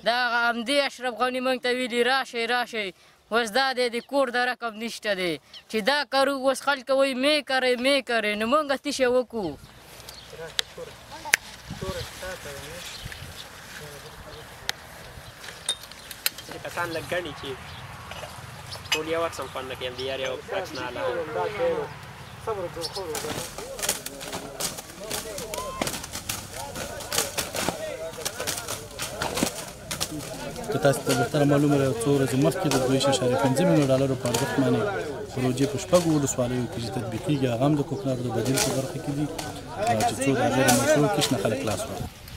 دا همدې اشرف غني موږ ته ویلي راشئ راشئ اوس دا دی د کور د رقم نشته دی چې دا کارو اوس خلک وایي مې کوئ نو موږ څه شی وکړو کسان لږ ګڼي چې ټول یو عکس هم خوند نه کوي هم د یار یو عکس نه که تاسو ته بهتره معلومه ده څو ورځې مخکې د 2.5 میلیون ډالرو په ارزښت باندې پروژې په شپږو ولسوالیو کې چې تطبیقېږي هغه هم د کوکنارو د بدیل په برخه کې دي چې څو د هغې د مشروع کښت نه خلک لاس ورکوي